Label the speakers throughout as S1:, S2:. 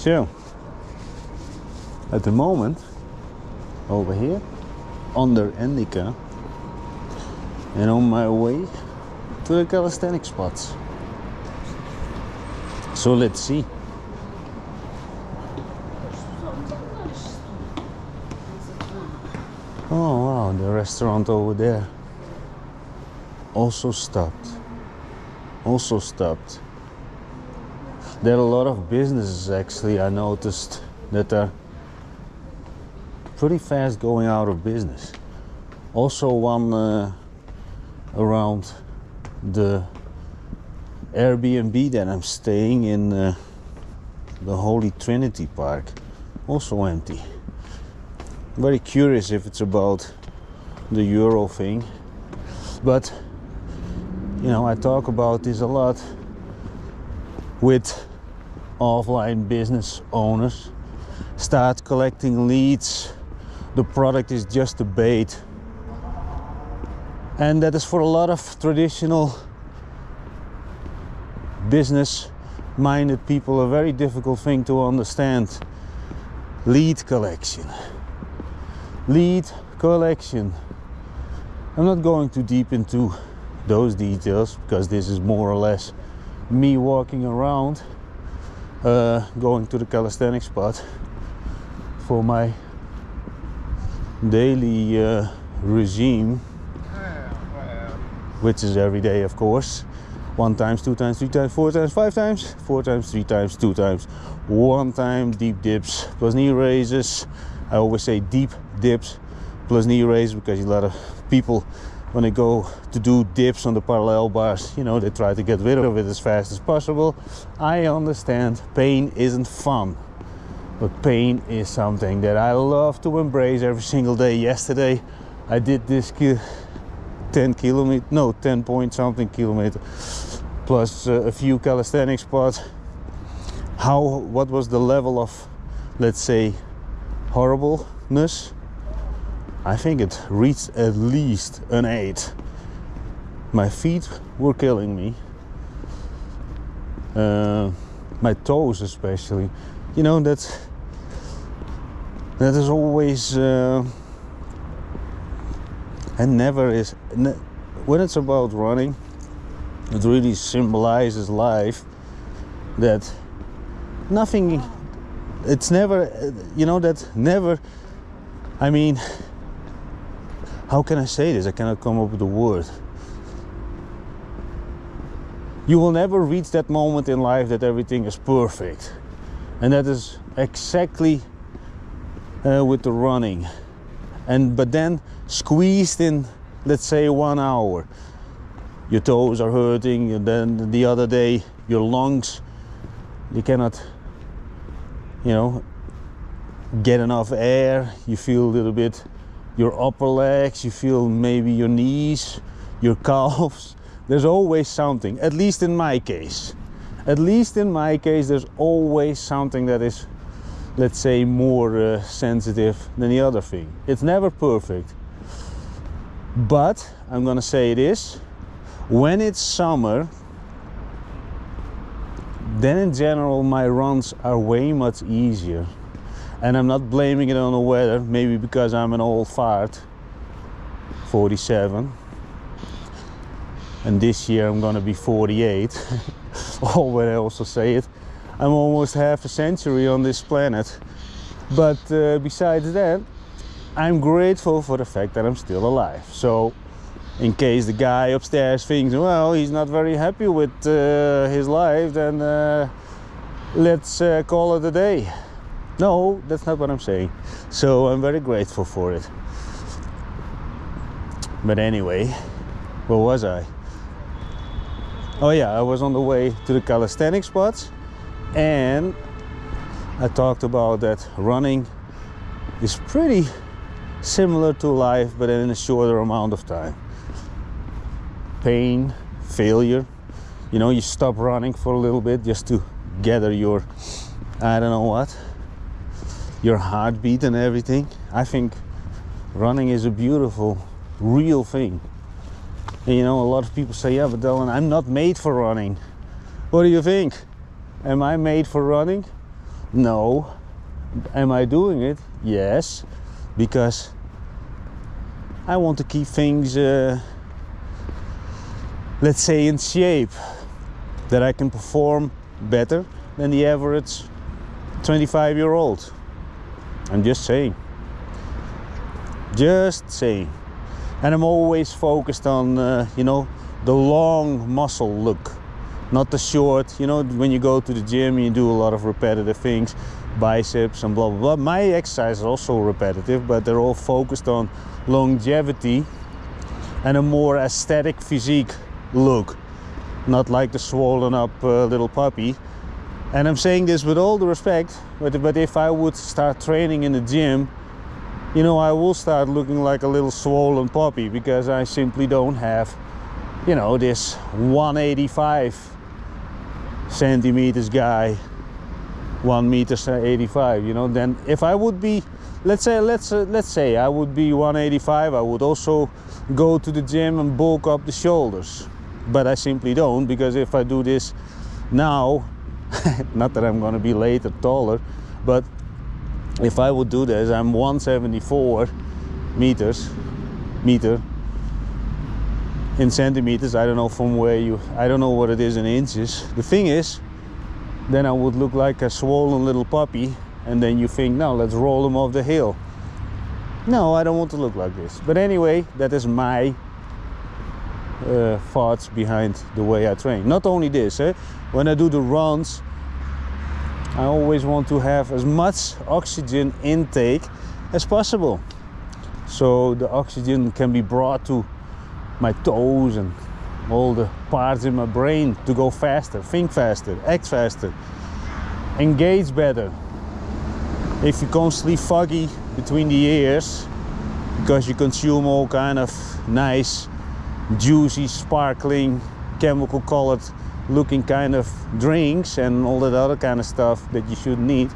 S1: So, at the moment, over here, under Indica, and on my way to the calisthenics spots. So let's see. Oh wow, the restaurant over there also stopped. There are a lot of businesses actually, I noticed, that are pretty fast going out of business. Also one around the Airbnb that I'm staying in, the Holy Trinity Park, also empty. Very curious if it's about the Euro thing, but you know, I talk about this a lot with offline business owners. Start collecting leads. The product is just a bait, and that is for a lot of traditional business minded people a very difficult thing to understand. Lead collection. I'm not going too deep into those details because this is more or less me walking around, going to the calisthenics spot for my daily regime, which is every day, of course. 1 times, 2 times, 3 times, 4 times, 5 times, 4 times, 3 times, 2 times, 1 time deep dips plus knee raises. I always say deep dips plus knee raises because a lot of people, when they go to do dips on the parallel bars, you know, they try to get rid of it as fast as possible. I understand pain isn't fun, but pain is something that I love to embrace every single day. Yesterday I did this 10 point something kilometer plus a few calisthenics spots. What was the level of, let's say, horribleness? I think it reached at least an 8. My feet were killing me, my toes especially. You know, that is always and never is. When it's about running, it really symbolizes life. That nothing, it's never, you know, that never, I mean, how can I say this? I cannot come up with a word. You will never reach that moment in life that everything is perfect. And that is exactly with the running. But then squeezed in, let's say, 1 hour. Your toes are hurting, and then the other day your lungs, you cannot, you know, get enough air. You feel a little bit your upper legs, you feel maybe your knees, your calves. There's always something, at least in my case. There's always something that is, let's say, more sensitive than the other thing. It's never perfect. But I'm gonna say this, when it's summer, then in general my runs are way much easier. And I'm not blaming it on the weather, maybe because I'm an old fart, 47. And this year I'm gonna be 48. Or when I also say it, I'm almost half a century on this planet. But besides that, I'm grateful for the fact that I'm still alive. So in case the guy upstairs thinks, well, he's not very happy with his life, then let's call it a day. No, that's not what I'm saying. So I'm very grateful for it. But anyway, where was I? Oh yeah, I was on the way to the calisthenics spots, and I talked about that running is pretty similar to life, but in a shorter amount of time. Pain, failure, you know, you stop running for a little bit just to gather your, I don't know what, your heartbeat and everything. I think running is a beautiful, real thing. And you know, a lot of people say, yeah, but Dylan, I'm not made for running. What do you think? Am I made for running? No. Am I doing it? Yes, because I want to keep things, let's say, in shape, that I can perform better than the average 25-year-old. I'm just saying. Just saying. And I'm always focused on, you know, the long muscle look, not the short. You know, when you go to the gym, you do a lot of repetitive things, biceps and blah, blah, blah. My exercise is also repetitive, but they're all focused on longevity and a more aesthetic physique look, not like the swollen up little puppy. And I'm saying this with all the respect, but if I would start training in the gym, you know, I will start looking like a little swollen puppy, because I simply don't have, you know, this 185 centimeters guy, 1 meter 85. You know, then if I would be, let's say I would be 185, I would also go to the gym and bulk up the shoulders. But I simply don't, because if I do this now, not that I'm going to be later taller, but if I would do this, I'm 174 meter in centimeters. I don't know from where you, I don't know what it is in inches. The thing is, then I would look like a swollen little puppy, and then you think, now let's roll him off the hill. No, I don't want to look like this. But anyway, that is my thoughts behind the way I train. Not only this, when I do the runs, I always want to have as much oxygen intake as possible, so the oxygen can be brought to my toes and all the parts in my brain to go faster, think faster, act faster, engage better. If you're constantly foggy between the ears because you consume all kind of nice, juicy, sparkling, chemical colored looking kind of drinks and all that other kind of stuff that you shouldn't eat,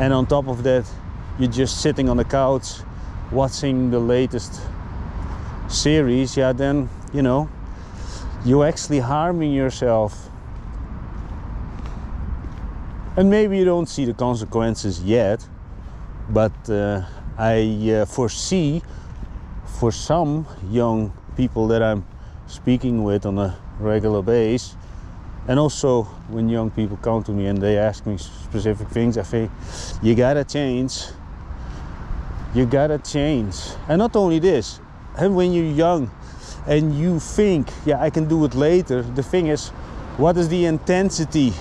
S1: and on top of that you're just sitting on the couch watching the latest series, yeah, then you know you're actually harming yourself. And maybe you don't see the consequences yet, but I foresee for some young people that I'm speaking with on a regular basis, and also when young people come to me and they ask me specific things, I say, you gotta change. You gotta change. And not only this, and when you're young and you think, yeah, I can do it later, the thing is, what is the intensity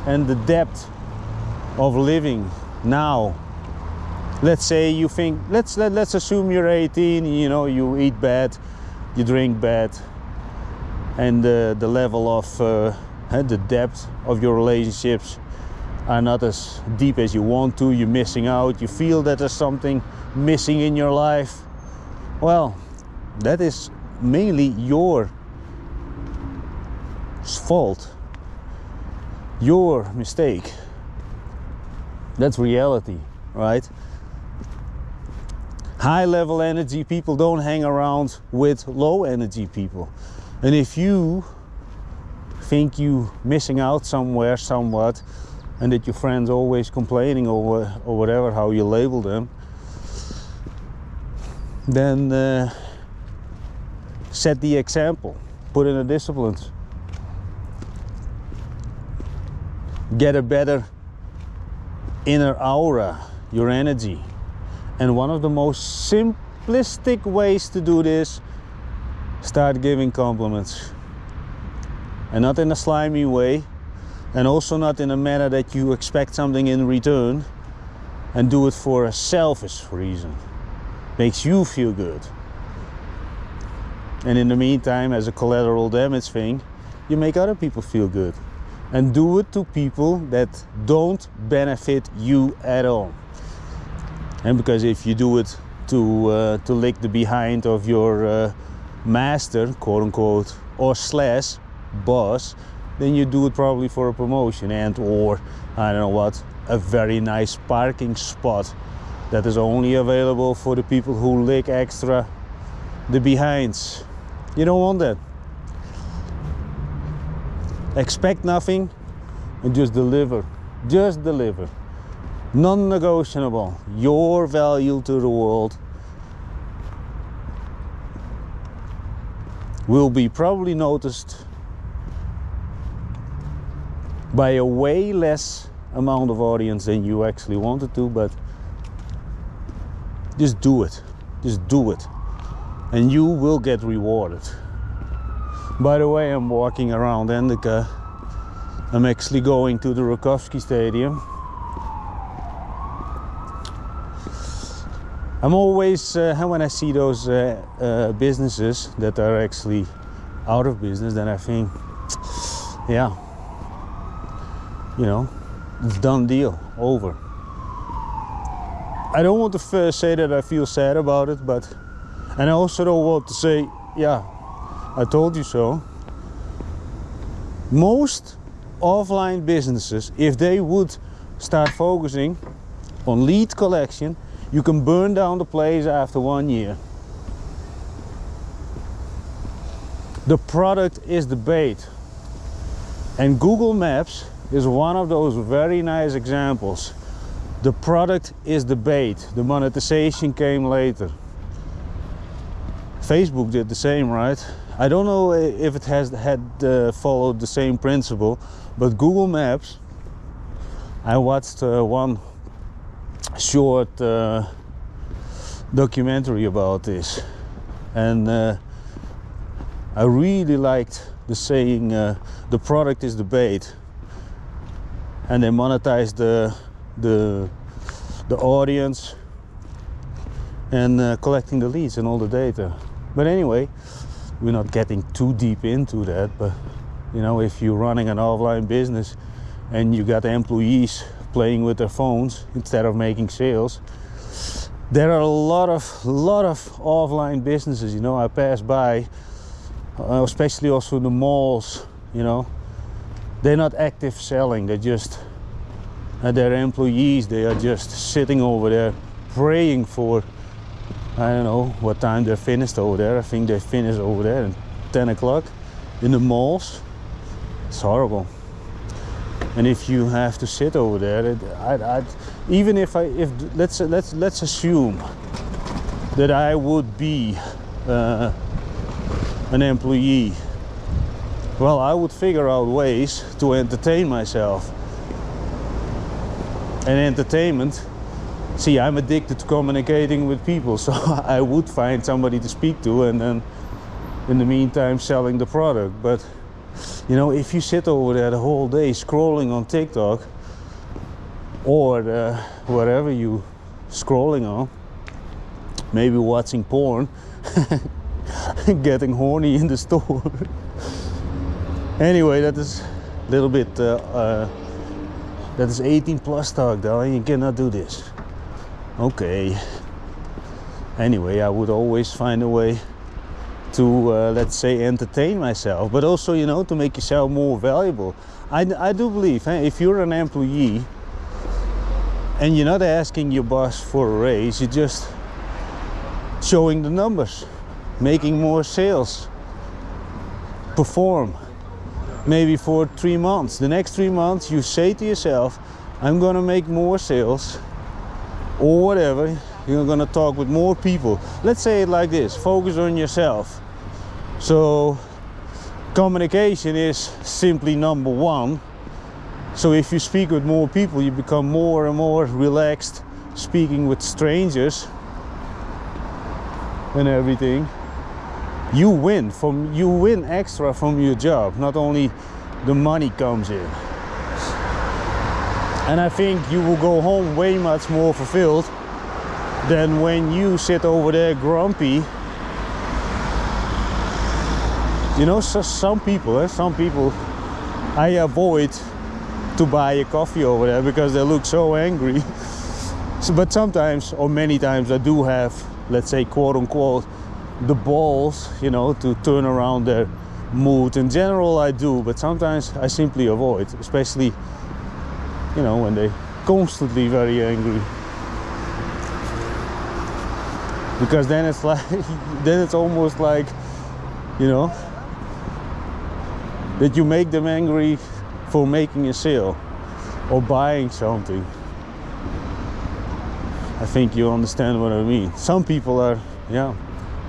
S1: and the depth of living now? Let's say you think, let's assume you're 18, you know, you eat bad, you drink bad, and the level of the depth of your relationships are not as deep as you want to. You're missing out, you feel that there's something missing in your life. Well, that is mainly your fault, your mistake. That's reality, right? High level energy people don't hang around with low energy people. And if you think you missing out somewhere somewhat, and that your friends always complaining or whatever, how you label them, then set the example, put in the disciplines, get a better inner aura, your energy. And one of the most simplistic ways to do this, start giving compliments. And not in a slimy way, and also not in a manner that you expect something in return, and do it for a selfish reason. Makes you feel good. And in the meantime, as a collateral damage thing, you make other people feel good. And do it to people that don't benefit you at all. And because if you do it to lick the behind of your master, quote unquote, or slash boss, then you do it probably for a promotion and or I don't know what, a very nice parking spot that is only available for the people who lick extra the behinds. You don't want that. Expect nothing and just deliver Just deliver. Non-negotiable. Your value to the world will be probably noticed by a way less amount of audience than you actually wanted to, but just do it. Just do it. And you will get rewarded. By the way, I'm walking around Endika. I'm actually going to the Rakovsky Stadium. I'm always, when I see those businesses that are actually out of business, then I think, yeah, you know, it's done deal, over. I don't want to say that I feel sad about it, but, and I also don't want to say, yeah, I told you so. Most offline businesses, if they would start focusing on lead collection, you can burn down the place after 1 year. The product is the bait. And Google Maps is one of those very nice examples. The product is the bait. The monetization came later. Facebook did the same, right? I don't know if it had followed the same principle, but Google Maps, I watched one short documentary about this, and I really liked the saying, the product is the bait, and they monetize the audience and collecting the leads and all the data. But anyway, we're not getting too deep into that, but you know, if you're running an offline business and you got employees playing with their phones instead of making sales, there are a lot of offline businesses. You know, I pass by, especially also the malls, you know, they're not active selling, they're just their employees, they are just sitting over there praying for, I don't know what time they're finished over there. I think they finish over there at 10 o'clock in the malls. It's horrible. And if you have to sit over there, even if let's assume that I would be an employee, well, I would figure out ways to entertain myself. And entertainment, see, I'm addicted to communicating with people, so I would find somebody to speak to and then in the meantime selling the product. But you know, if you sit over there the whole day scrolling on TikTok or whatever you scrolling on, maybe watching porn, getting horny in the store. Anyway, that is a little bit that is 18 plus talk, darling. You cannot do this. Okay. Anyway, I would always find a way to let's say entertain myself, but also, you know, to make yourself more valuable. I do believe, if you're an employee and you're not asking your boss for a raise, you're just showing the numbers, making more sales, perform maybe for 3 months. The next 3 months you say to yourself, I'm gonna make more sales or whatever. You're gonna talk with more people. Let's say it like this: focus on yourself. So communication is simply number one. So if you speak with more people, you become more and more relaxed speaking with strangers and everything. You win extra from your job. Not only the money comes in, and I think you will go home way much more fulfilled than when you sit over there grumpy. You know, so some people I avoid to buy a coffee over there because they look so angry. So, but sometimes, or many times, I do have, let's say, quote unquote, the balls, you know, to turn around their mood. In general, I do, but sometimes I simply avoid, especially, you know, when they're constantly very angry. Because then it's like, then it's almost like, you know, that you make them angry for making a sale. or buying something. I think you understand what I mean. Some people are, yeah,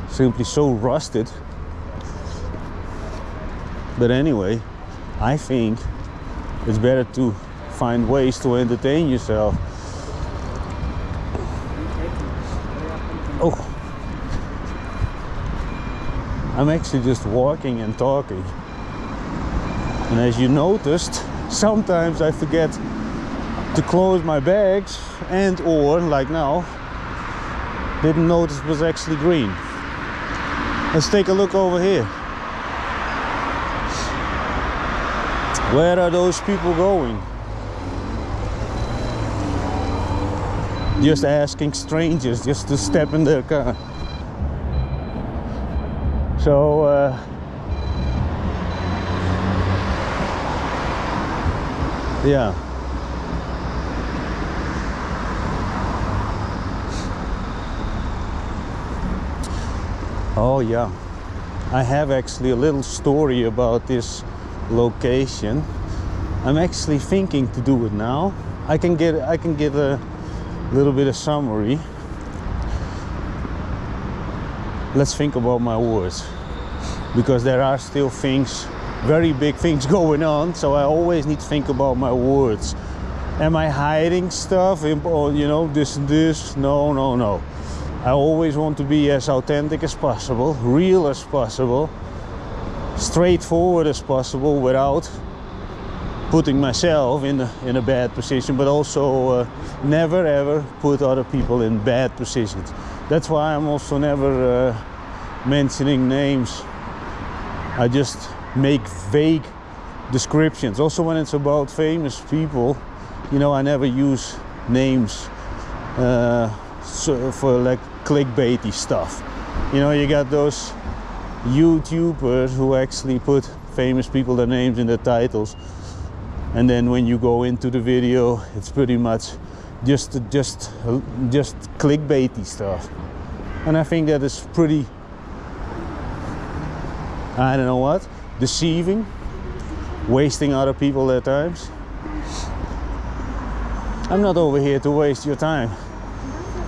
S1: simply so rusted. But anyway, I think it's better to find ways to entertain yourself. Oh, I'm actually just walking and talking. And as you noticed, sometimes I forget to close my bags, and or like now, didn't notice it was actually green. Let's take a look over here. Where are those people going? Just asking strangers just to step in their car. So yeah. Oh yeah, I have actually a little story about this location. I'm actually thinking to do it now. I can get a little bit of summary. Let's think about my words, because there are still things, very big things going on, so I always need to think about my words. Am I hiding stuff, or you know, this and this? No. I always want to be as authentic as possible, real as possible, straightforward as possible, without putting myself in a bad position, but also never ever put other people in bad positions. That's why I'm also never mentioning names. I just make vague descriptions. Also when it's about famous people, you know, I never use names for like clickbaity stuff. You know, you got those YouTubers who actually put famous people, their names in the titles, and then when you go into the video, it's pretty much just clickbaity stuff. And I think that is pretty, I don't know what, deceiving, wasting other people their times. I'm not over here to waste your time.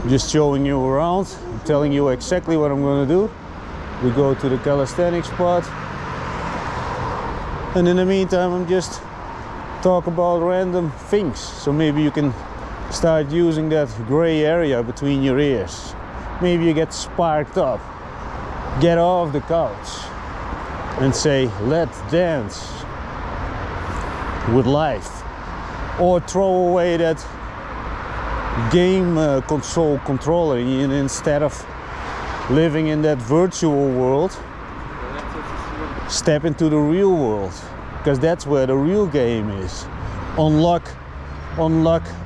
S1: I'm just showing you around. I'm telling you exactly what I'm going to do. We go to the calisthenics spot, and in the meantime I'm just talk about random things, so maybe you can start using that gray area between your ears. Maybe you get sparked up, get off the couch and say, let's dance with life, or throw away that game console controller, and instead of living in that virtual world, step into the real world, because that's where the real game is. Unlock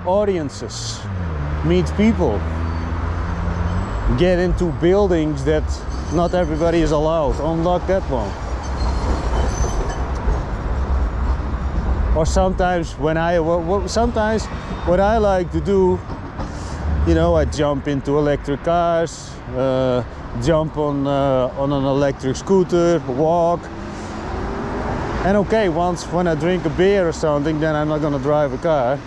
S1: audiences, meet people, get into buildings that not everybody is allowed. Unlock that one. Or sometimes what I like to do, you know, I jump into electric cars, jump on an electric scooter, walk. And okay, when I drink a beer or something, then I'm not gonna drive a car.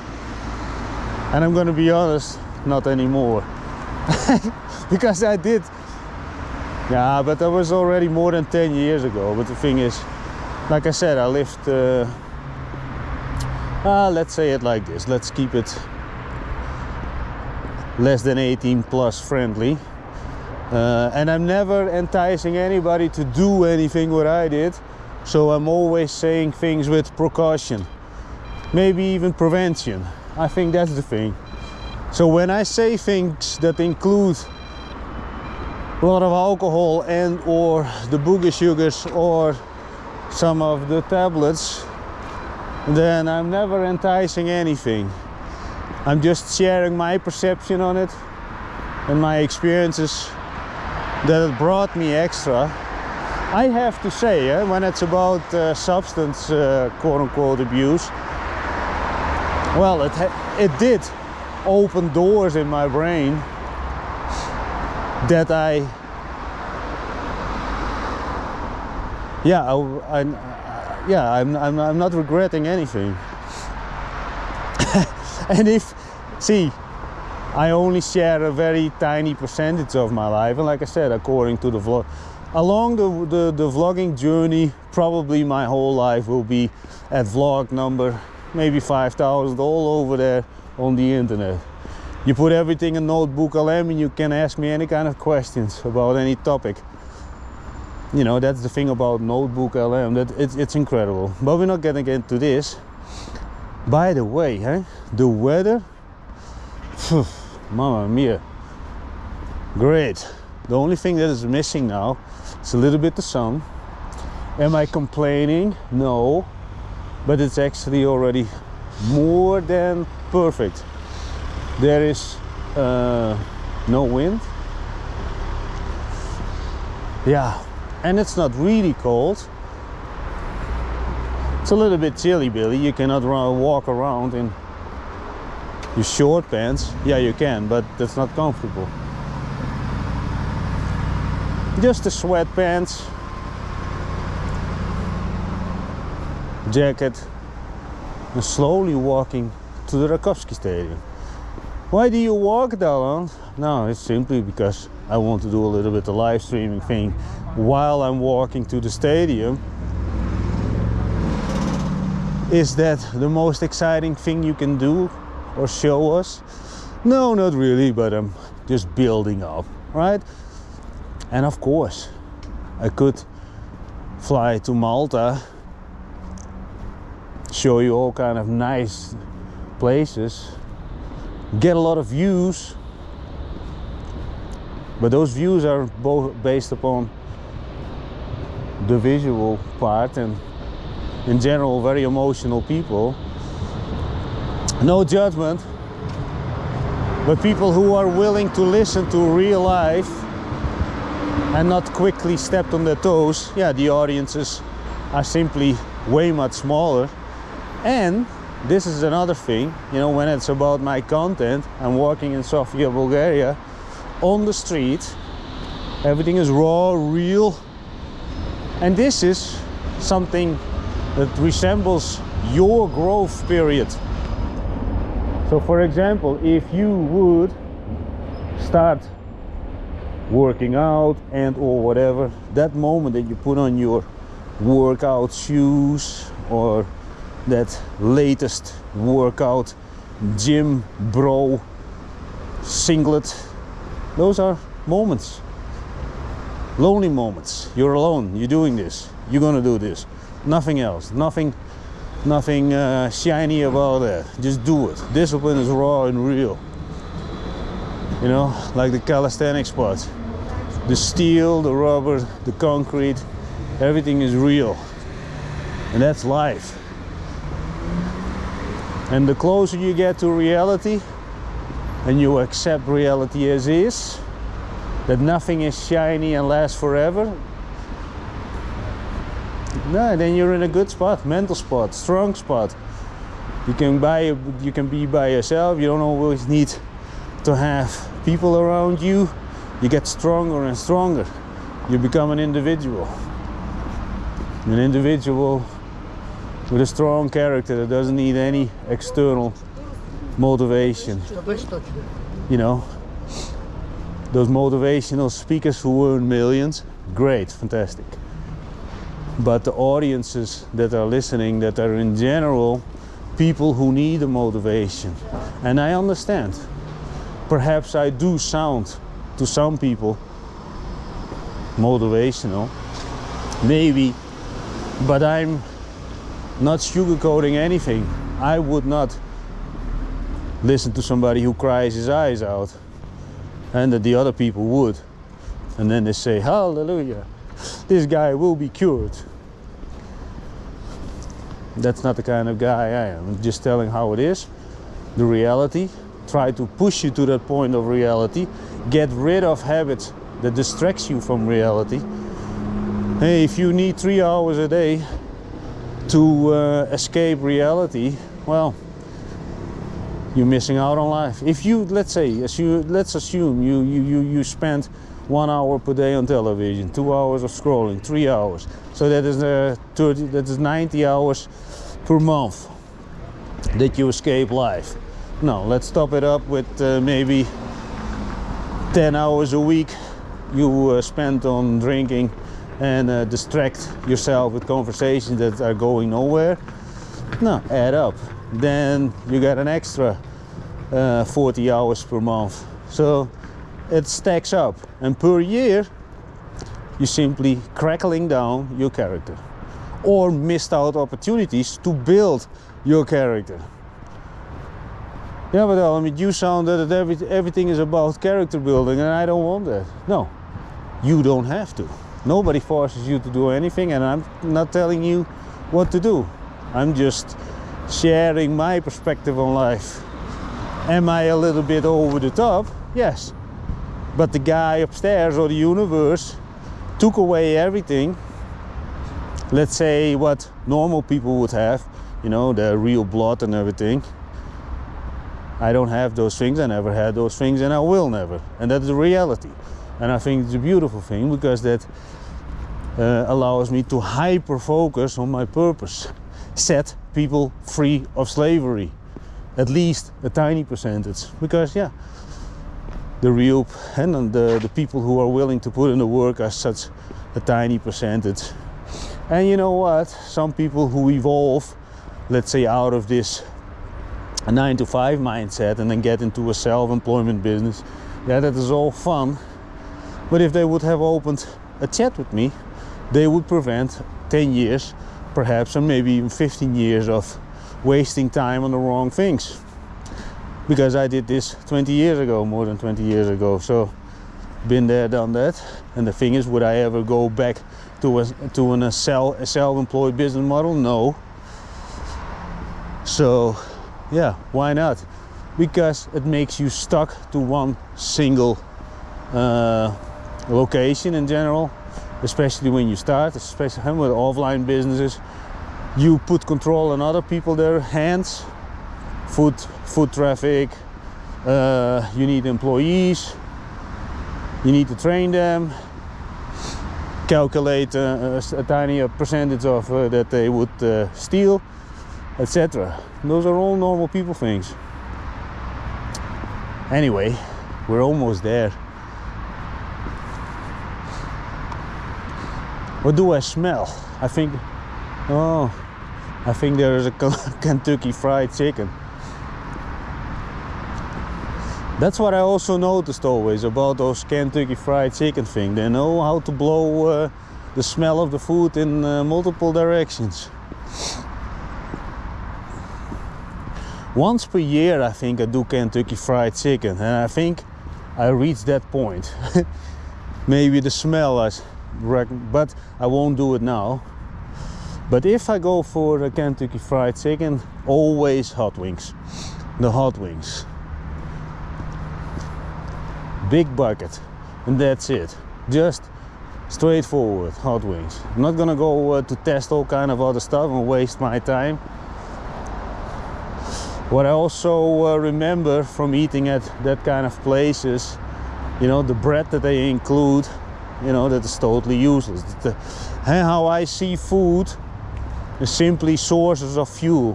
S1: And I'm gonna be honest, not anymore. Because I did. Yeah, but that was already more than 10 years ago. But the thing is, like I said, I lived, let's say it like this. Let's keep it less than 18 plus friendly. And I'm never enticing anybody to do anything what I did. So I'm always saying things with precaution, maybe even prevention. I think that's the thing. So when I say things that include a lot of alcohol and or the booger sugars or some of the tablets, then I'm never enticing anything. I'm just sharing my perception on it and my experiences that it brought me extra. I have to say, when it's about substance quote-unquote abuse, well, it did open doors in my brain that I'm not regretting anything. And see, I only share a very tiny percentage of my life, and like I said, according to the vlog, along the vlogging journey, probably my whole life will be at vlog number maybe 5,000, all over there on the internet. You put everything in notebook LM and you can ask me any kind of questions about any topic. You know, that's the thing about notebook LM, that it's incredible. But we're not getting into this. By the way, the weather, mamma mia, great. The only thing that is missing now is a little bit the sun. Am I complaining? No, but it's actually already more than perfect. There is no wind. Yeah, and it's not really cold. It's a little bit chilly, Billy. You cannot walk around in your short pants. Yeah, you can, but that's not comfortable. Just the sweatpants, jacket, and slowly walking to the Rakowski Stadium. Why do you walk, Dalan? No, it's simply because I want to do a little bit of live streaming thing while I'm walking to the stadium. Is that the most exciting thing you can do or show us? No, not really, but I'm just building up, right? And of course, I could fly to Malta, show you all kind of nice places, get a lot of views, but those views are both based upon the visual part and in general very emotional people. No judgment, but people who are willing to listen to real life and not quickly stepped on their toes. Yeah, the audiences are simply way much smaller. And this is another thing, you know, when it's about my content, I'm walking in Sofia, Bulgaria, on the street, everything is raw, real, and this is something that resembles your growth period. So for example, if you would start working out and or whatever, that moment that you put on your workout shoes or that latest workout gym bro singlet, those are moments, lonely moments. You're alone, you're doing this, you're gonna do this, nothing else, nothing shiny about that. Just do it. Discipline is raw and real, you know, like the calisthenics part. The steel, the rubber, the concrete, everything is real, and that's life. And the closer you get to reality and you accept reality as is, that nothing is shiny and lasts forever, no, then you're in a good spot, mental spot, strong spot. You can be by yourself. You don't always need to have people around you. You get stronger and stronger. You become an individual. An individual with a strong character that doesn't need any external motivation. You know, those motivational speakers who earn millions, great, fantastic. But the audiences that are listening, that are in general people who need a motivation. And I understand. Perhaps I do sound to some people motivational, maybe, but I'm not sugarcoating anything. I would not listen to somebody who cries his eyes out and that the other people would, and then they say hallelujah, this guy will be cured. That's not the kind of guy I am. I'm just telling how it is, the reality. Try to push you to that point of reality. Get rid of habits that distracts you from reality. Hey, if you need 3 hours a day to escape reality, well, you're missing out on life. If you, let's assume you spend 1 hour per day on television, 2 hours of scrolling, 3 hours. So that is 90 hours per month that you escape life. No, let's top it up with maybe 10 hours a week you spend on drinking and distract yourself with conversations that are going nowhere. No, add up. Then you get an extra 40 hours per month. So it stacks up, and per year you simply crackling down your character or missed out opportunities to build your character. Yeah, but I mean, you sounded that everything is about character building, and I don't want that. No, you don't have to. Nobody forces you to do anything, and I'm not telling you what to do. I'm just sharing my perspective on life. Am I a little bit over the top? Yes. But the guy upstairs, or the universe, took away everything. Let's say what normal people would have, you know, the real blood and everything. I don't have those things, I never had those things, and I will never. And that's the reality. And I think it's a beautiful thing, because that allows me to hyper focus on my purpose. Set people free of slavery. At least a tiny percentage. Because yeah, the real and the people who are willing to put in the work are such a tiny percentage. And you know what? Some people who evolve, let's say, out of this 9-to-5 mindset and then get into a self-employment business, yeah, that is all fun. But if they would have opened a chat with me, they would prevent 10 years, perhaps, and maybe even 15 years of wasting time on the wrong things. Because I did this 20 years ago, more than 20 years ago. So, been there, done that. And the thing is, would I ever go back to a self-employed business model? No. So, yeah, why not? Because it makes you stuck to one single location in general, especially when you start, especially with offline businesses. You put control on other people, their hands, foot traffic, you need employees, you need to train them, calculate a tiny percentage of that they would steal, etc. Those are all normal people things. Anyway, we're almost there. What do I smell? I think there is a Kentucky Fried Chicken. That's what I also noticed always about those Kentucky Fried Chicken thing. They know how to blow the smell of the food in multiple directions. Once per year, I think I do Kentucky Fried Chicken, and I think I reached that point. Maybe the smell, but I won't do it now. But if I go for a Kentucky Fried Chicken, always hot wings. The hot wings. Big bucket, and that's it. Just straightforward hot wings. I'm not gonna go to test all kind of other stuff and waste my time. What I also remember from eating at that kind of places, you know, the bread that they include, you know, that is totally useless. How I see food is simply sources of fuel.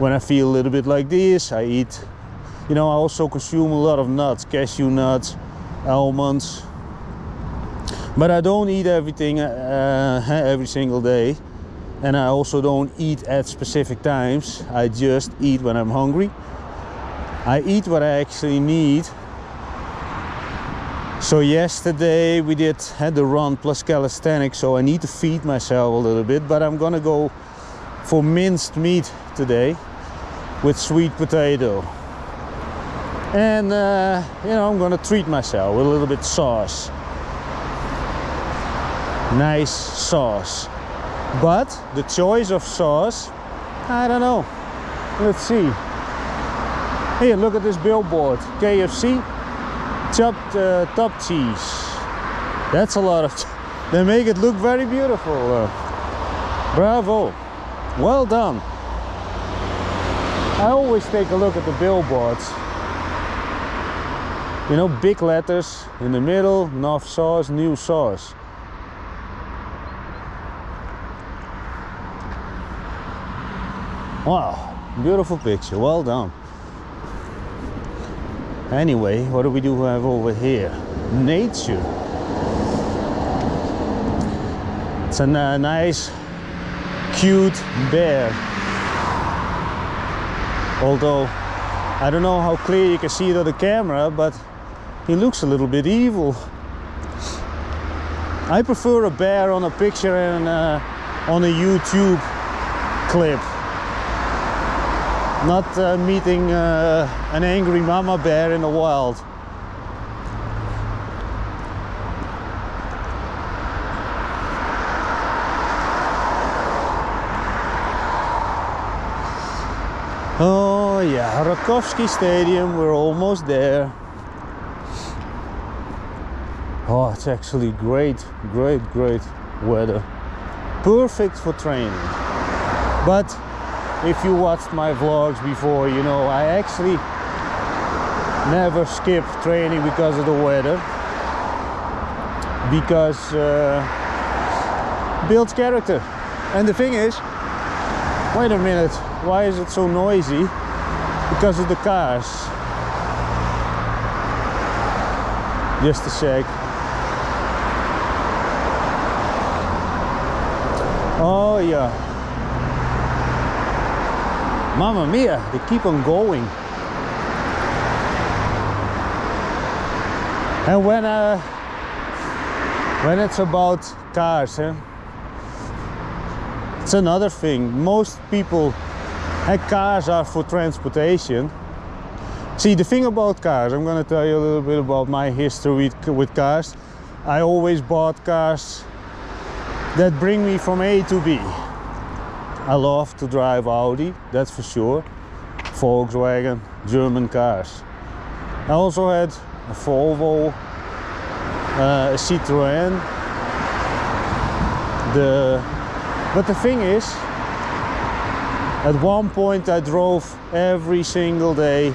S1: When I feel a little bit like this, I eat. You know, I also consume a lot of nuts, cashew nuts, almonds. But I don't eat everything every single day. And I also don't eat at specific times. I just eat when I'm hungry. I eat what I actually need. So yesterday we had the run plus calisthenics, so I need to feed myself a little bit. But I'm gonna go for minced meat today with sweet potato. And you know, I'm gonna treat myself with a little bit sauce. Nice sauce. But the choice of sauce, I don't know. Let's see. Here, look at this billboard. KFC, chopped top cheese. That's a lot of. They make it look very beautiful. Bravo. Well done. I always take a look at the billboards. You know, big letters in the middle, enough sauce, new sauce. Wow, beautiful picture, well done. Anyway, what do we have over here? Nature. It's a nice, cute bear. Although, I don't know how clear you can see it on the camera, but he looks a little bit evil. I prefer a bear on a picture and on a YouTube clip. Not meeting an angry mama bear in the wild. Oh yeah, Rakovsky Stadium, we're almost there. Oh, it's actually great weather. Perfect for training. But if you watched my vlogs before, you know I actually never skip training because of the weather. Because builds character. And the thing is, wait a minute, why is it so noisy? Because of the cars. Just a sec. Oh yeah. Mamma mia, they keep on going. And when it's about cars, it's another thing. Most people, cars are for transportation. See, the thing about cars, I'm going to tell you a little bit about my history with cars. I always bought cars that bring me from A to B. I love to drive Audi, that's for sure. Volkswagen, German cars. I also had a Volvo, a Citroën. But the thing is, at one point I drove every single day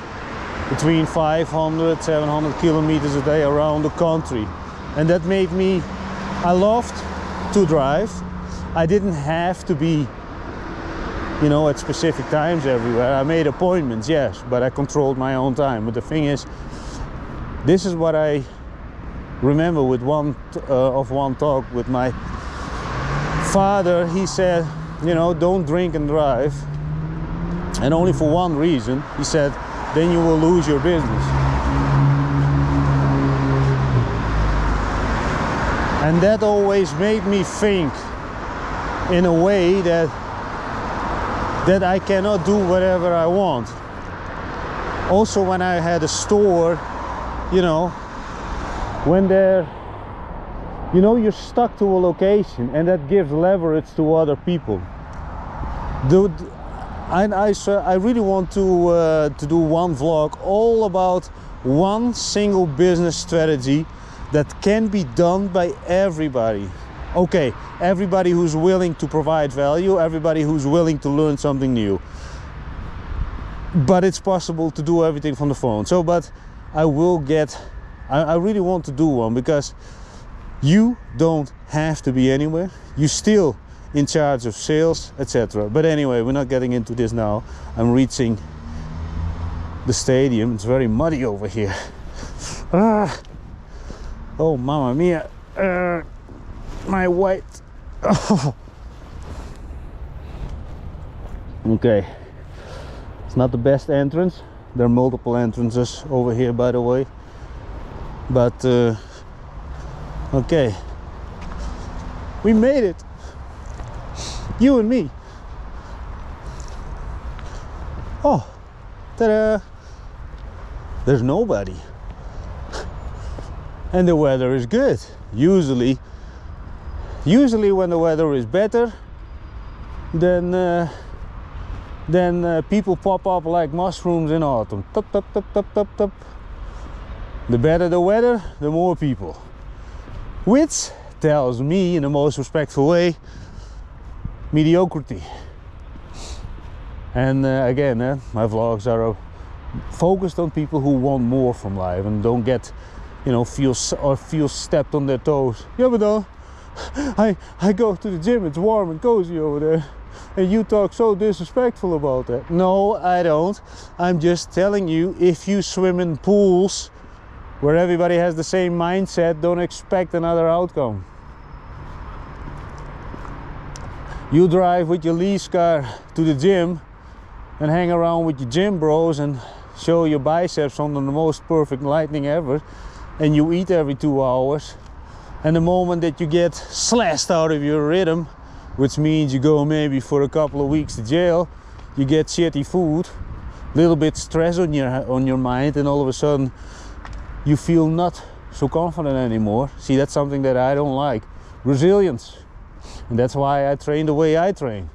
S1: between 500, 700 kilometers a day around the country. And that made me, I loved to drive. I didn't have to be, you know, at specific times everywhere. I made appointments, yes, but I controlled my own time. But the thing is, this is what I remember with one talk with my father. He said, you know, don't drink and drive, and only for one reason. He said, then you will lose your business. And that always made me think in a way that I cannot do whatever I want. Also, when I had a store, you know, when you know, you're stuck to a location, and that gives leverage to other people. Dude, I really want to do one vlog all about one single business strategy that can be done by everybody. Okay, everybody who's willing to provide value, everybody who's willing to learn something new. But it's possible to do everything from the phone. So, but I really want to do one, because you don't have to be anywhere. You're still in charge of sales, etc. But anyway, we're not getting into this now. I'm reaching the stadium. It's very muddy over here. Oh, mamma mia. My white. Oh. Okay. It's not the best entrance. There are multiple entrances over here, by the way. But okay. We made it. You and me. Oh, ta-da! There's nobody. And the weather is good. Usually when the weather is better, then people pop up like mushrooms in autumn. Tup, tup, tup, tup, tup, tup. The better the weather, the more people. Which tells me, in the most respectful way, mediocrity. And again, my vlogs are focused on people who want more from life and don't get, you know, feel stepped on their toes. Yeah, but I go to the gym, it's warm and cozy over there. And you talk so disrespectful about that. No, I don't. I'm just telling you, if you swim in pools where everybody has the same mindset, don't expect another outcome. You drive with your lease car to the gym and hang around with your gym bros and show your biceps on the most perfect lighting ever, and you eat every 2 hours, and the moment that you get slashed out of your rhythm, which means you go maybe for a couple of weeks to jail, you get shitty food, little bit stress on your mind, and all of a sudden you feel not so confident anymore. See, that's something that I don't like. Resilience. And that's why I train the way I train.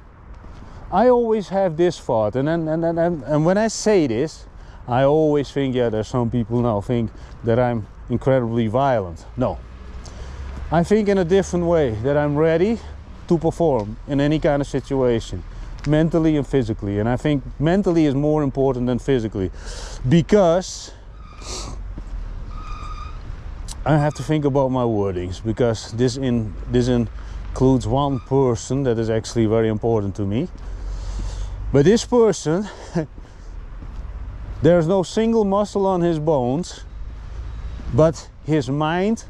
S1: I always have this thought, and when I say this, I always think, yeah, there's some people now think that I'm incredibly violent. No. I think in a different way, that I'm ready to perform in any kind of situation, mentally and physically. And I think mentally is more important than physically, because I have to think about my wordings, because this includes one person that is actually very important to me. But this person, there's no single muscle on his bones, but his mind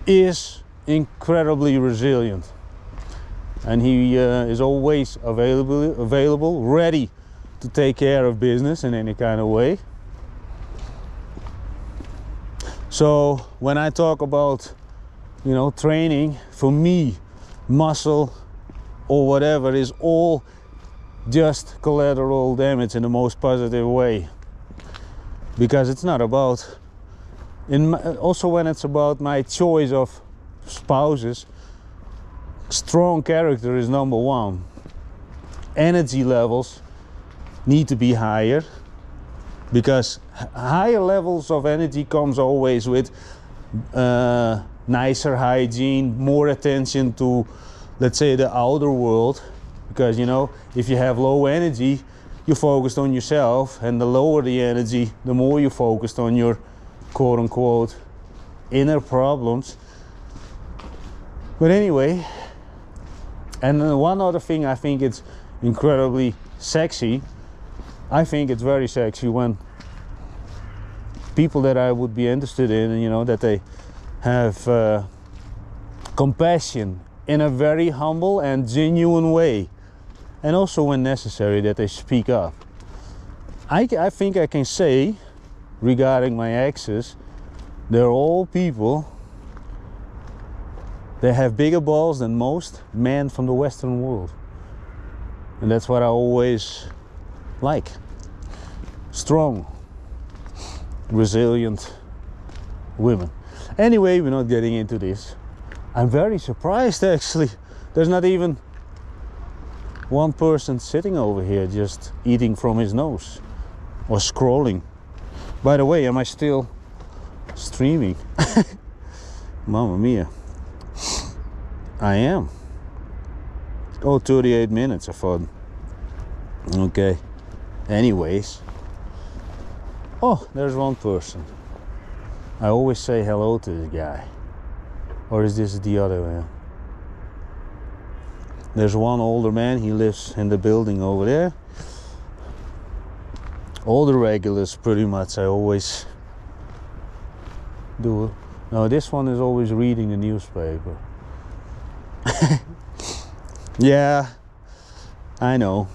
S1: is incredibly resilient. And he is always available, ready to take care of business in any kind of way. So when I talk about, you know, training, for me, muscle or whatever is all just collateral damage in the most positive way. Because it's not about, also when it's about my choice of spouses, strong character is number one. Energy levels need to be higher, because higher levels of energy comes always with nicer hygiene, more attention to, let's say, the outer world. Because, you know, if you have low energy, you're focused on yourself, and the lower the energy, the more you're focused on your quote-unquote inner problems. But anyway, and one other thing, I think it's incredibly sexy. I think it's very sexy when people that I would be interested in, you know, that they have compassion in a very humble and genuine way, and also when necessary that they speak up. I think I can say, regarding my exes, they're all people that have bigger balls than most men from the Western world. And that's what I always like. Strong, resilient women. Anyway, we're not getting into this. I'm very surprised, actually. There's not even one person sitting over here just eating from his nose or scrolling. By the way, am I still streaming? Mamma mia. I am. Oh, 38 minutes, I thought. Okay. Anyways. Oh, there's one person. I always say hello to this guy. Or is this the other man? There's one older man, he lives in the building over there. All the regulars, pretty much, I always do. No, this one is always reading the newspaper. Yeah, I know.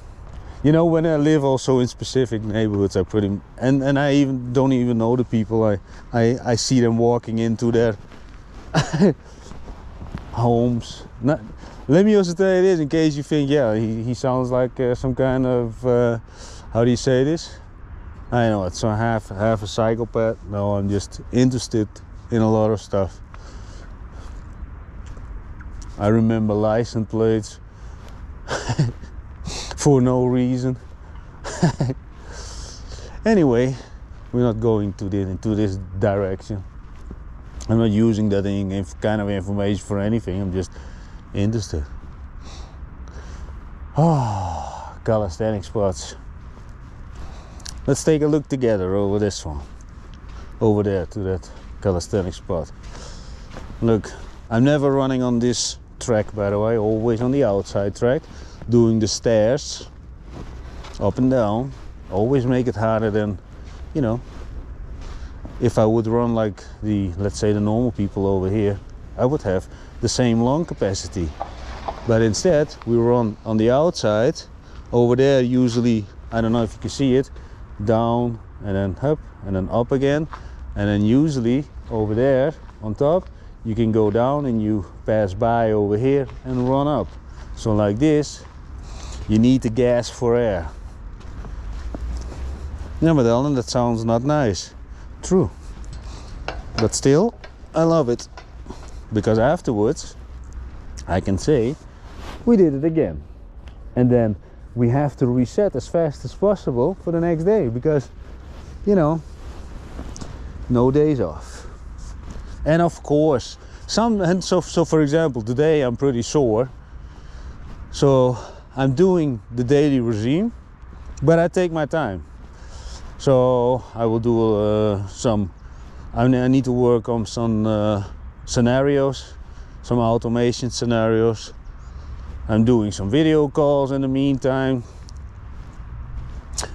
S1: You know, when I live also in specific neighborhoods, I pretty, and I even don't even know the people. I see them walking into their homes. Let me also tell you this, in case you think, yeah, he sounds like some kind of how do you say this? I know it's half a psychopath. No, I'm just interested in a lot of stuff. I remember license plates for no reason. Anyway, we're not going into this direction. I'm not using that kind of information for anything. I'm just interested. Oh, calisthenics spots. Let's take a look together over this one. Over there to that calisthenics spot. Look, I'm never running on this track, by the way, always on the outside track. doing the stairs up and down, always make it harder than, you know, if I would run like let's say the normal people over here, I would have the same lung capacity. But instead we run on the outside over there, usually, I don't know if you can see it, down and then up again, and then usually over there on top you can go down and you pass by over here and run up. So like this, you need the gas for air. Yeah, but Ellen, that sounds not nice. True. But still, I love it. Because afterwards, I can say, we did it again. And then we have to reset as fast as possible for the next day. Because, you know, no days off. And of course, so for example, today I'm pretty sore. So I'm doing the daily regime, but I take my time. So I will do I need to work on some scenarios, some automation scenarios. I'm doing some video calls in the meantime.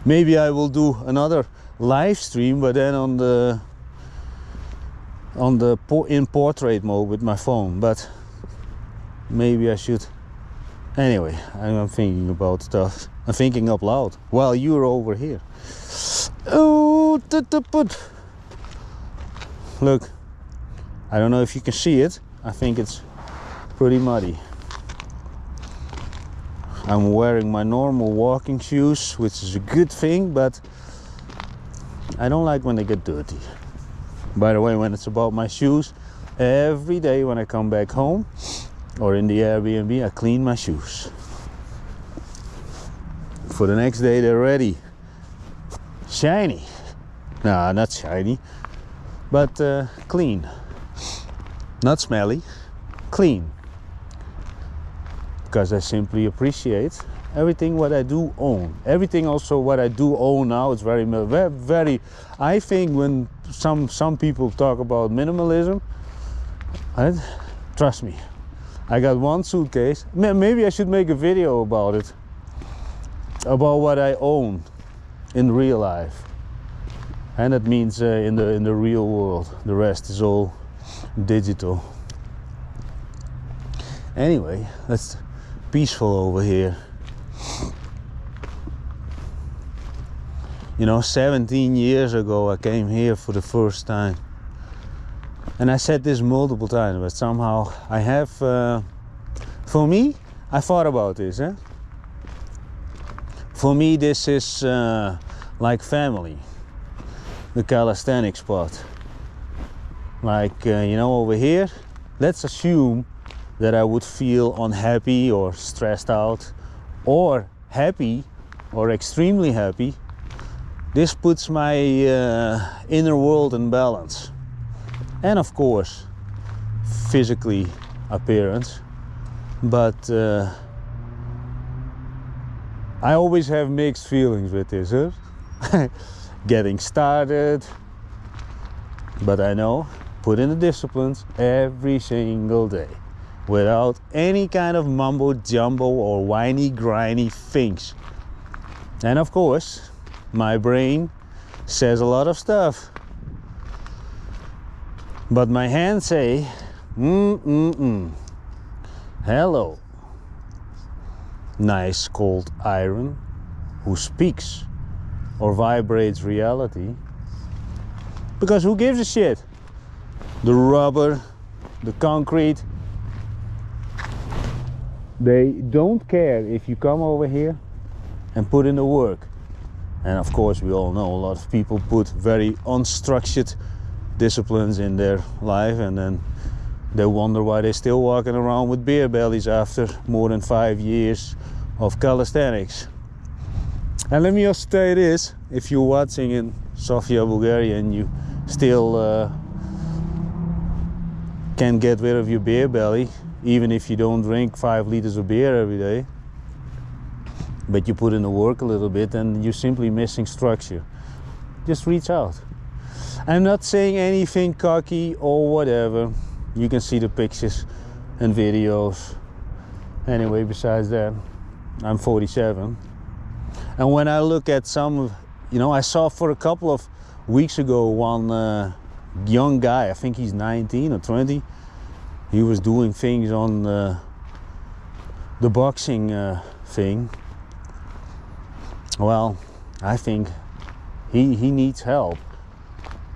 S1: Maybe I will do another live stream, but then in portrait mode with my phone. But maybe I should. Anyway, I'm thinking about stuff. I'm thinking up loud while you're over here. Oh, look, I don't know if you can see it. I think it's pretty muddy. I'm wearing my normal walking shoes, which is a good thing, but I don't like when they get dirty. By the way, when it's about my shoes, every day when I come back home or in the Airbnb, I clean my shoes. For the next day, they're ready. Shiny. Nah, not shiny, but clean. Not smelly, clean. Because I simply appreciate everything what I do own. Everything also what I do own now is very, very. I think when some people talk about minimalism, trust me, I got one suitcase. Maybe I should make a video about it, about what I own in real life, and that means in the real world. The rest is all digital. Anyway, that's peaceful over here. You know, 17 years ago I came here for the first time, and I said this multiple times, but somehow I have, for me, I thought about this, eh? For me this is like family, the calisthenics spot. Like, you know, over here, let's assume that I would feel unhappy or stressed out or happy or extremely happy. This puts my inner world in balance. And of course, physically appearance. But I always have mixed feelings with this, huh? Getting started. But I know, put in the disciplines every single day. Without any kind of mumbo jumbo or whiny grindy things. And of course, my brain says a lot of stuff, but my hands say hello, nice cold iron who speaks or vibrates reality. Because who gives a shit? The rubber, the concrete, they don't care if you come over here and put in the work. And of course, we all know a lot of people put very unstructured disciplines in their life, and then they wonder why they're still walking around with beer bellies after more than 5 years of calisthenics. And let me also tell you this, if you're watching in Sofia, Bulgaria, and you still can get rid of your beer belly, even if you don't drink 5 liters of beer every day, but you put in the work a little bit and you're simply missing structure, just reach out. I'm not saying anything cocky or whatever. You can see the pictures and videos. Anyway, besides that, I'm 47. And when I look at some, you know, I saw for a couple of weeks ago one young guy, I think he's 19 or 20. He was doing things on the boxing thing. Well, I think he needs help.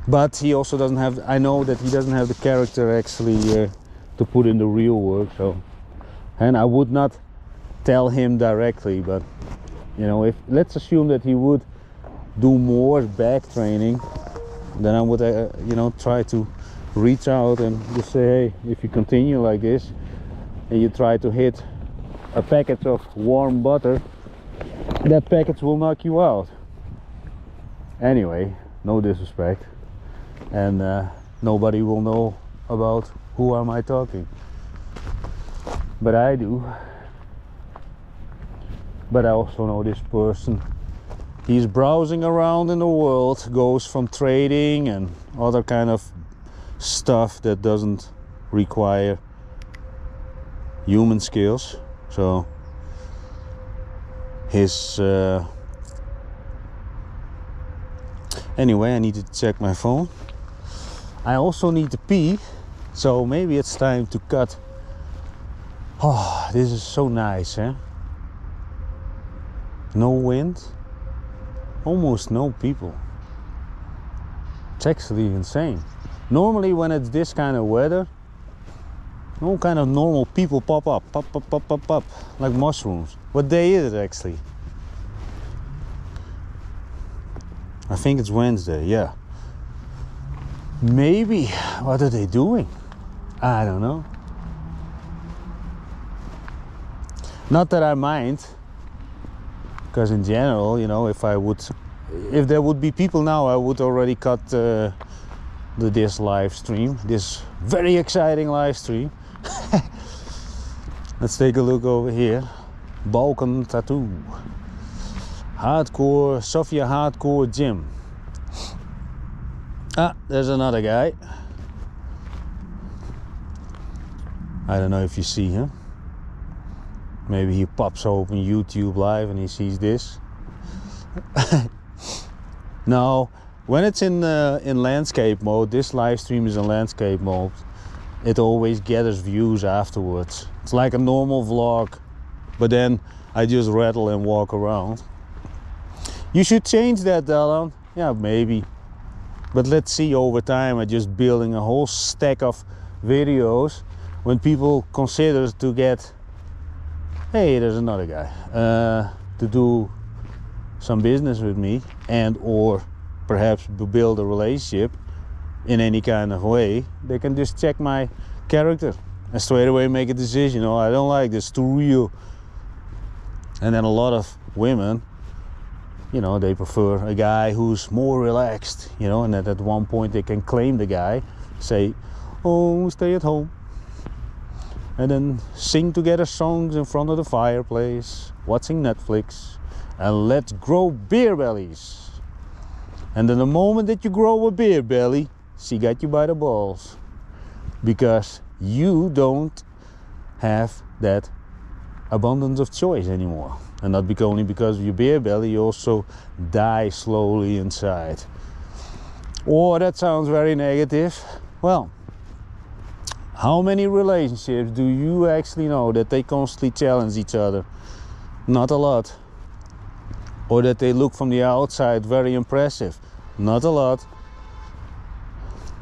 S1: But he also doesn't have, I know that he doesn't have the character actually to put in the real work. So, and I would not tell him directly, but you know, if let's assume that he would do more back training, then I would you know, try to reach out and just say, hey, if you continue like this and you try to hit a packet of warm butter, that packet will knock you out. Anyway, no disrespect, and nobody will know about who am I talking, but I do. But I also know this person. He's browsing around in the world, goes from trading and other kind of stuff that doesn't require human skills. So his anyway, I need to check my phone. I also need to pee, so maybe it's time to cut. Oh, this is so nice, eh? No wind, almost no people. It's actually insane. Normally when it's this kind of weather, no kind of normal people pop up, pop, like mushrooms. What day is it actually? I think it's Wednesday, yeah. Maybe, what are they doing? I don't know. Not that I mind, because in general, you know, if there would be people now, I would already cut this live stream, this very exciting live stream. Let's take a look over here. Balkan tattoo. Hardcore, Sofia hardcore gym. Ah, there's another guy. I don't know if you see him. Maybe he pops open YouTube live and he sees this. No, when it's in landscape mode, this live stream is in landscape mode, it always gathers views afterwards. It's like a normal vlog, but then I just rattle and walk around. You should change that, Dylan. Yeah, maybe. But let's see over time. I'm just building a whole stack of videos. When people consider to get, hey, there's another guy, to do some business with me, and or perhaps build a relationship in any kind of way, they can just check my character and straight away make a decision. Oh, I don't like this, too real. And then a lot of women, you know, they prefer a guy who's more relaxed, you know, and at one point they can claim the guy, say, oh, stay at home, and then sing together songs in front of the fireplace, watching Netflix, and let's grow beer bellies. And then the moment that you grow a beer belly, she got you by the balls, because you don't have that abundance of choice anymore. And not only because of your beer belly, you also die slowly inside. Oh, that sounds very negative. Well, how many relationships do you actually know that they constantly challenge each other? Not a lot. Or that they look from the outside very impressive? Not a lot.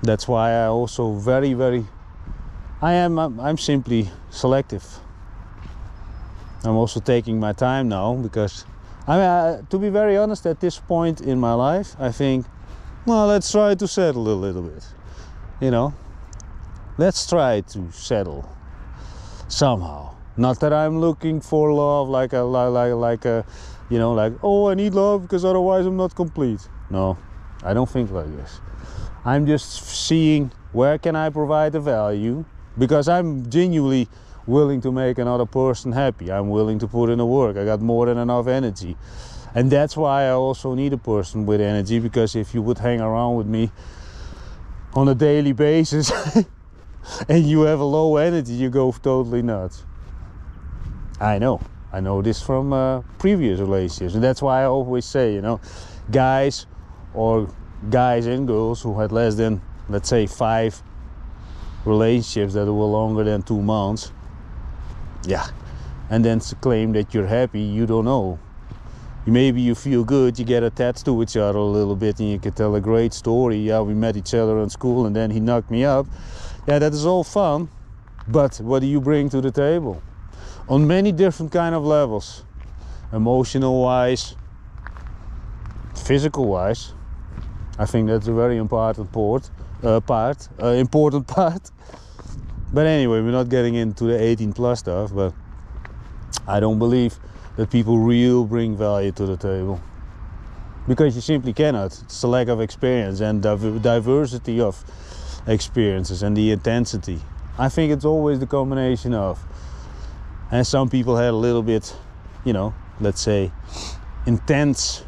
S1: That's why I also I'm simply selective. I'm also taking my time now, because to be very honest, at this point in my life, I think, well, let's try to settle a little bit, you know. Let's try to settle somehow. Not that I'm looking for love like a you know, like, oh, I need love because otherwise I'm not complete. No, I don't think like this. I'm just seeing where can I provide the value, because I'm genuinely willing to make another person happy. I'm willing to put in the work. I got more than enough energy. And that's why I also need a person with energy, because if you would hang around with me on a daily basis and you have a low energy, you go totally nuts. I know. I know this from previous relationships, and that's why I always say, you know, guys and girls who had less than, let's say, 5 relationships that were longer than 2 months, yeah, and then claim that you're happy, you don't know. Maybe you feel good, you get attached to each other a little bit, and you can tell a great story. Yeah, we met each other in school and then he knocked me up. Yeah, that is all fun, but what do you bring to the table? On many different kind of levels, emotional wise, physical wise. I think that's a very important important part. But anyway, we're not getting into the 18 plus stuff, but I don't believe that people really bring value to the table, because you simply cannot. It's a lack of experience and diversity of experiences and the intensity. I think it's always the combination of. And some people had a little bit, you know, let's say intense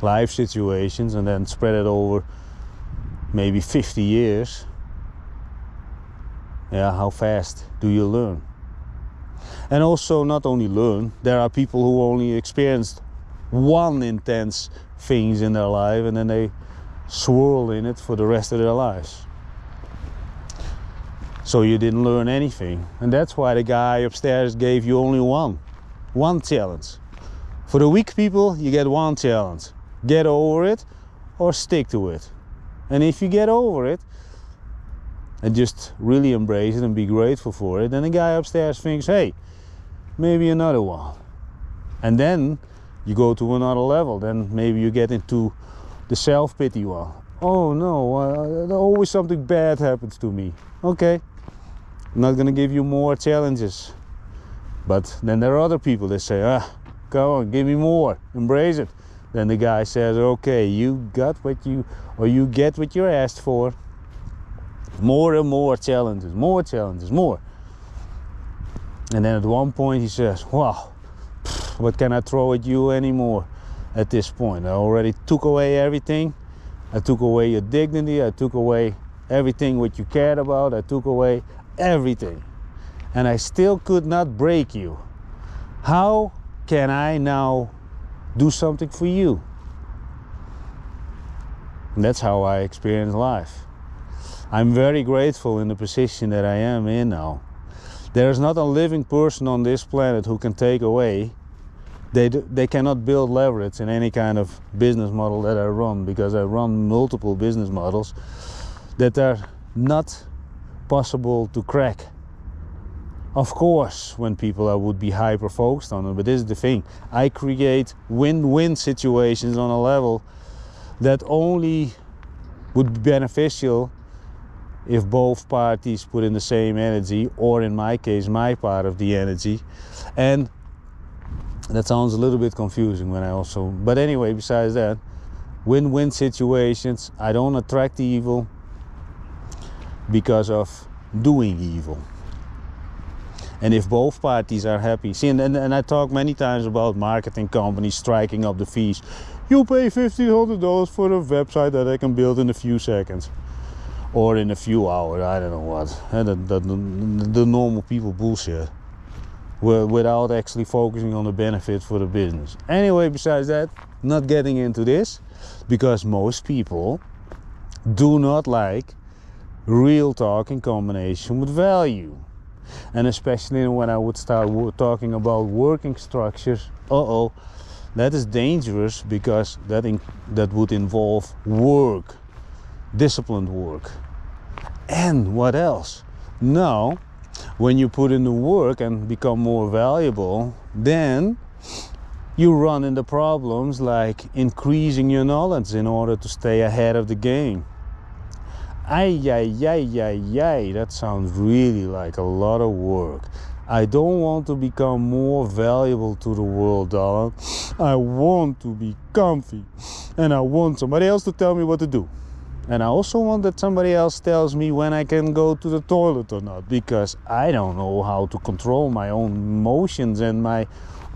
S1: life situations, and then spread it over maybe 50 years. Yeah, how fast do you learn? And also, not only learn, there are people who only experienced one intense things in their life and then they swirl in it for the rest of their lives. So you didn't learn anything. And that's why the guy upstairs gave you only one challenge. For the weak people, you get one challenge. Get over it or stick to it. And if you get over it and just really embrace it and be grateful for it, then the guy upstairs thinks, hey, maybe another one. And then you go to another level. Then maybe you get into the self-pity one. Oh no, always something bad happens to me. Okay, I'm not gonna give you more challenges. But then there are other people that say, come on, give me more, embrace it. Then the guy says, okay, you got what you get what you asked for. More and more challenges, more. And then at one point he says, wow, what can I throw at you anymore at this point? I already took away everything. I took away your dignity. I took away everything what you cared about. I took away everything. And I still could not break you. How can I now do something for you? And that's how I experience life. I'm very grateful in the position that I am in now. There is not a living person on this planet who can take away. They cannot build leverage in any kind of business model that I run, because I run multiple business models that are not possible to crack. Of course, when people would be hyper focused on it, but this is the thing. I create win-win situations on a level that only would be beneficial if both parties put in the same energy, or in my case, my part of the energy. And that sounds a little bit confusing but anyway, besides that, win-win situations. I don't attract evil because of doing evil. And if both parties are happy, see, and I talk many times about marketing companies striking up the fees. You pay $1,500 for a website that I can build in a few seconds. Or in a few hours, I don't know what. The normal people bullshit. Without actually focusing on the benefit for the business. Anyway, besides that, not getting into this, because most people do not like real talk in combination with value. And especially when I would start talking about working structures, that is dangerous, because that would involve work, disciplined work. And what else? Now, when you put in the work and become more valuable, then you run into problems like increasing your knowledge in order to stay ahead of the game. That sounds really like a lot of work. I don't want to become more valuable to the world, darling. I want to be comfy, and I want somebody else to tell me what to do. And I also want that somebody else tells me when I can go to the toilet or not, because I don't know how to control my own emotions and my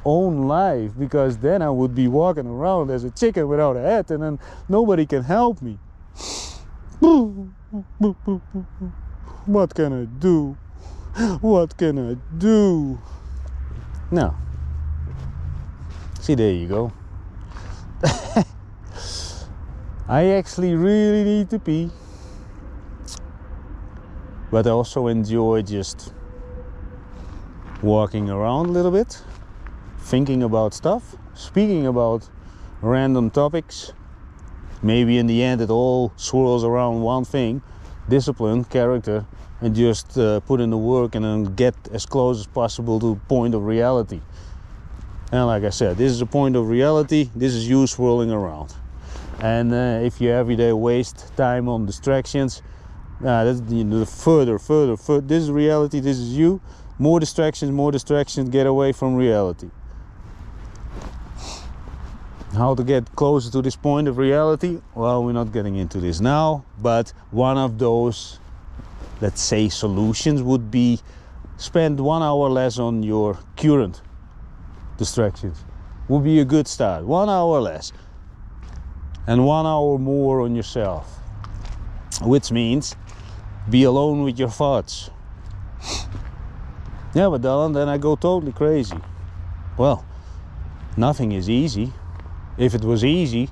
S1: own life, because then I would be walking around as a chicken without a head, and then nobody can help me. What can I do? What can I do? No. See, there you go. I actually really need to pee. But I also enjoy just walking around a little bit, thinking about stuff, speaking about random topics. Maybe in the end it all swirls around one thing: discipline, character, and just put in the work and then get as close as possible to the point of reality. And like I said, this is a point of reality. This is you swirling around. And if you every day waste time on distractions, that's the further. This is reality. This is you. More distractions. Get away from reality. How to get closer to this point of reality? Well, we're not getting into this now, but one of those, let's say, solutions would be spend 1 hour less on your current distractions. Would be a good start. 1 hour less and 1 hour more on yourself, which means be alone with your thoughts. Yeah, but Dylan, then I go totally crazy. Well, nothing is easy. If it was easy,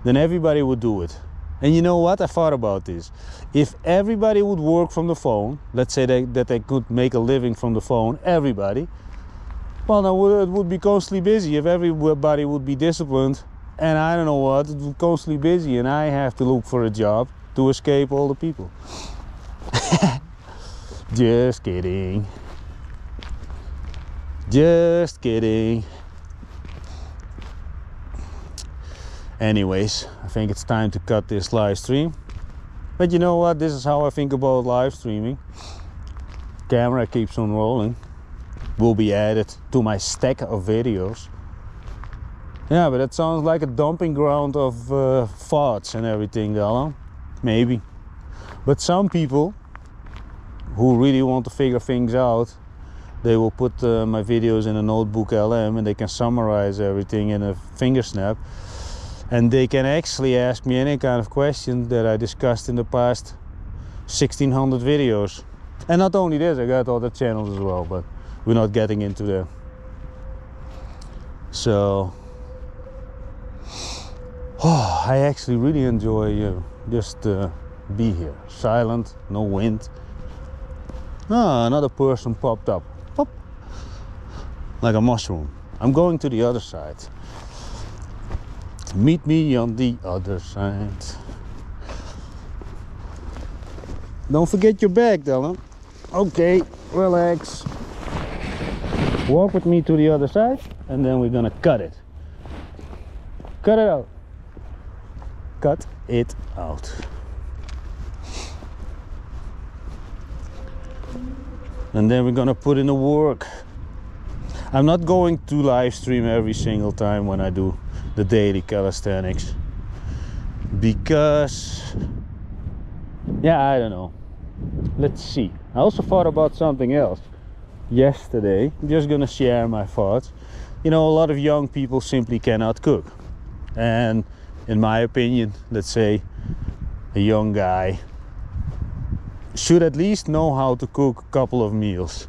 S1: then everybody would do it. And you know what? I thought about this. If everybody would work from the phone, let's say that they could make a living from the phone, everybody, well, then it would be constantly busy. If everybody would be disciplined, and I don't know what, it would be constantly busy, and I have to look for a job to escape all the people. Just kidding. Just kidding. Anyways, I think it's time to cut this live stream. But you know what? This is how I think about live streaming. Camera keeps on rolling. Will be added to my stack of videos. Yeah, but that sounds like a dumping ground of thoughts and everything, Dylan. Maybe. But some people who really want to figure things out, they will put my videos in a notebook LM and they can summarize everything in a finger snap. And they can actually ask me any kind of question that I discussed in the past 1600 videos. And not only this, I got other channels as well, but we're not getting into that. So, I actually really enjoy just be here. Silent, no wind. Ah, another person popped up. Pop. Like a mushroom. I'm going to the other side. Meet me on the other side. Don't forget your bag, Dylan. Okay, relax. Walk with me to the other side, and then we're gonna cut it. Cut it out. Cut it out. And then we're gonna put in the work. I'm not going to live stream every single time when I do the daily calisthenics, because, yeah, I don't know. Let's see. I also thought about something else yesterday. I'm just gonna share my thoughts. You know, a lot of young people simply cannot cook. And in my opinion, let's say a young guy should at least know how to cook a couple of meals.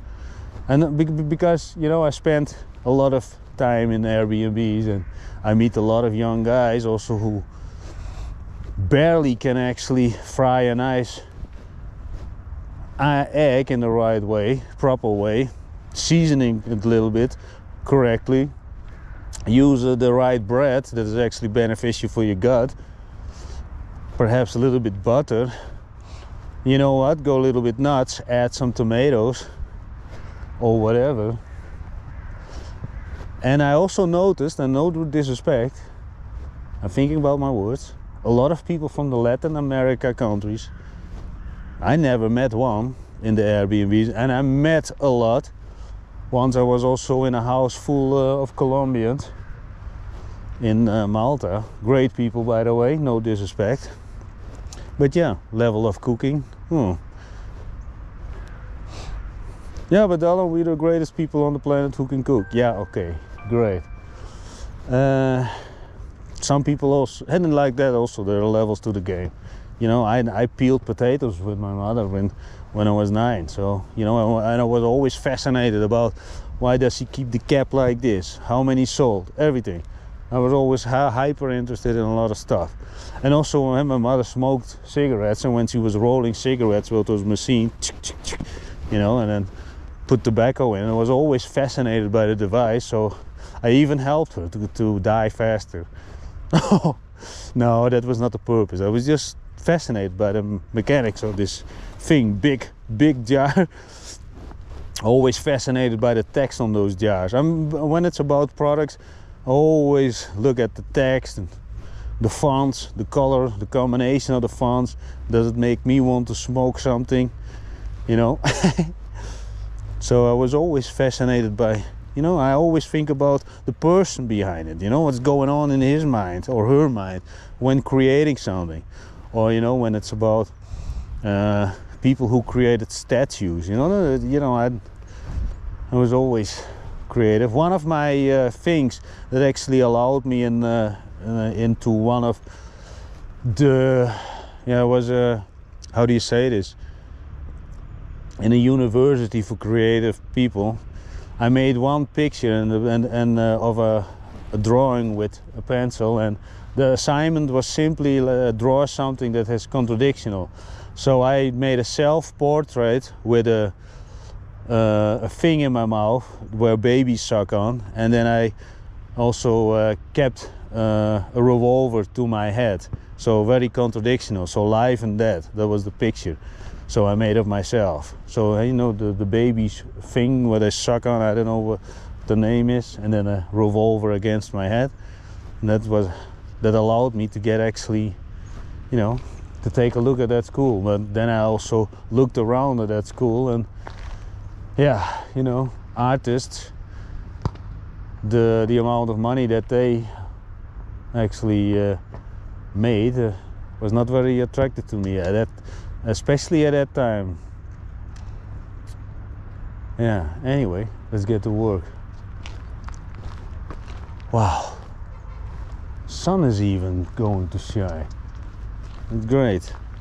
S1: And because, you know, I spent a lot of time in Airbnbs and I meet a lot of young guys also who barely can actually fry a nice egg in the right way, proper way, seasoning it a little bit correctly, use the right bread that is actually beneficial for your gut, perhaps a little bit butter. You know what, go a little bit nuts, add some tomatoes or whatever. And I also noticed, and no disrespect, I'm thinking about my words, a lot of people from the Latin America countries, I never met one in the Airbnbs, and I met a lot. Once I was also in a house full of Colombians in Malta. Great people, by the way, no disrespect. But yeah, level of cooking. Yeah, but Dylan, we're the greatest people on the planet who can cook. Yeah, okay, great. Some people also, and like that also, there are levels to the game. You know, I peeled potatoes with my mother when I was 9. So, you know, and I was always fascinated about why does he keep the cap like this? How many sold? Everything. I was always hyper interested in a lot of stuff. And also when my mother smoked cigarettes, and when she was rolling cigarettes with those machine, you know, and then put tobacco in, I was always fascinated by the device. So I even helped her to die faster. No, that was not the purpose. I was just fascinated by the mechanics of this thing. Big jar. Always fascinated by the text on those jars. When it's about products, I always look at the text and the fonts, the color, the combination of the fonts. Does it make me want to smoke something? You know. So I was always fascinated by, you know, I always think about the person behind it, you know, what's going on in his mind or her mind when creating something. Or, you know, when it's about people who created statues, you know, I was always creative. One of my things that actually allowed me into one of the, was how do you say this? In a university for creative people, I made one picture of a drawing with a pencil, and the assignment was simply draw something that is contradictional. So I made a self-portrait with a thing in my mouth where babies suck on, and then I also kept a revolver to my head. So very contradictional. So life and death, that was the picture. So I made of myself. So you know, the baby's thing where they suck on, I don't know what the name is, and then a revolver against my head. And that allowed me to get actually, you know, to take a look at that school. But then I also looked around at that school, and yeah, you know, artists, the amount of money that they actually made was not very attractive to me especially at that time. Yeah, anyway, let's get to work. Wow, sun is even going to shine. It's great.